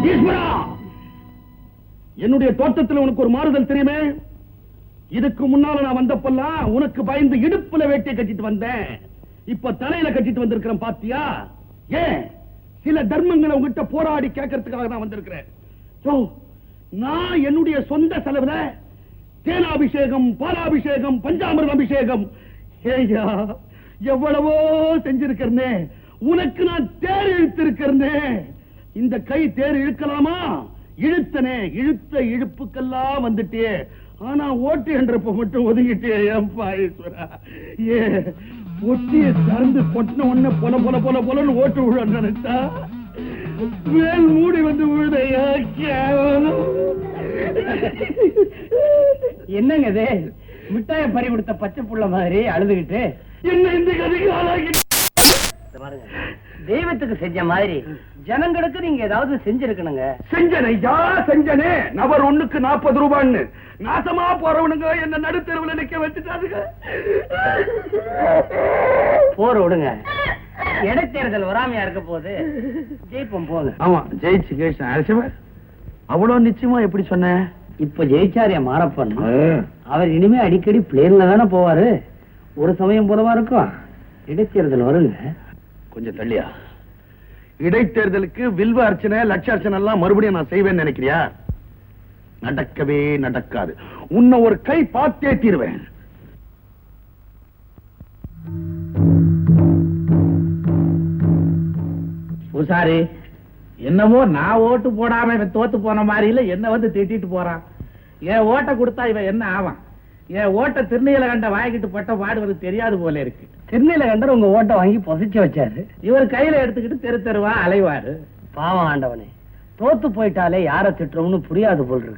ஈஸ்வரா, என்னுடைய தோட்டத்தில் உனக்கு ஒரு மாறுதல் தெரியுமே? இதுக்கு முன்னால நான் வந்தப்பெல்லாம் உனக்கு பயந்து இடுப்புல வேட்டியை கட்டிட்டு வந்தேன். இப்ப தலையில கட்டிட்டு வந்திருக்கிறேன், பாத்தியா? ஏன் சில தர்மங்களை உங்ககிட்ட போராடி கேட்கறதுக்காக தான் வந்திருக்கிறேன். நான் என்னுடைய சொந்த செலவுல தேனாபிஷேகம், பாலாபிஷேகம், பஞ்சாமிர்த அபிஷேகம் ஏய்யா எவ்வளவோ செஞ்சிருக்கிறனே. உனக்கு நான் தேர் இழுத்திருக்கிறனே. இந்த கை தேர் இழுக்கலாமா? இழுத்தனே. இழுத்த இழுப்புக்கெல்லாம் வந்துட்டே. ஆனா ஓட்டு என்றப்ப மட்டும் ஒதுங்கிட்டே. ஏன்பா ஈஸ்வரா, ஏ ஒட்டிய திறந்து பொட்டின உடனே பொல பொல பொல பொலன்னு ஓட்டு விழ நினைச்சா மேல் மூடி வந்து விழுதையா. என்னங்க இது? மிட்டாய பறி கொடுத்த பச்சை புள்ள மாதிரி அழுதுகிட்டு என்ன இந்த கதைக்கு ஆளாகிட்டு தெய்வத்துக்கு செஞ்ச மாதிரி ஜனங்களுக்கு நீங்க ஏதாவது செஞ்சிருக்கணுங்க. செஞ்சனையா செஞ்சனே. நபர் 1க்கு 40 ரூபான்னு நாசமா போறவனுங்க என்ன நடுத்தெருவுல நிக்க வச்சுட்டாருங்க. போற விடுங்க. இடைத்தேர்தல் வராமையா இருக்க போது ஜெயிப்போம் போங்க. ஆமா ஜெயிச்சு கேஷன் அவ்வளவு நிச்சயமா எப்படி சொன்ன? இப்ப ஜெயிச்சாரியா மாறப்பன் அவர் இனிமே அடிக்கடி பிளேன்ல தானே போவாரு. ஒரு சமயம் போலவா இருக்கும். இடைத்தேர்தல் வருங்க. கொஞ்சம் தள்ளியா. இடைத்தேர்தலுக்கு வில்வ அர்ச்சனை, லட்ச அர்ச்சனை எல்லாம் மறுபடியும் நான் செய்வேன்னு நினைக்கிறியா? நடக்கவே நடக்காது. உன்னை ஒரு கை பார்த்தே தீருவேன். பூசாரி, என்னமோ நான் ஓட்டு போடாம இவன் தோத்து போன மாதிரி இல்ல என்ன வந்து திட்டிட்டு போறான். என் ஓட்டை கொடுத்தா இவன் என்ன ஆவான்? என் ஓட்டை திருநீல கண்ட வாங்கிட்டு பட்ட பாடுவது தெரியாது போல இருக்கு. திருநீல கண்டர் உங்க ஓட்டை வாங்கி பொசிச்சு வச்சாரு. இவர் கையில எடுத்துக்கிட்டு தெரு தெருவா அலைவாரு. பாவம் ஆண்டவனே, தோத்து போயிட்டாலே யார திட்டுறோம்னு புரியாது போல் இருக்கு.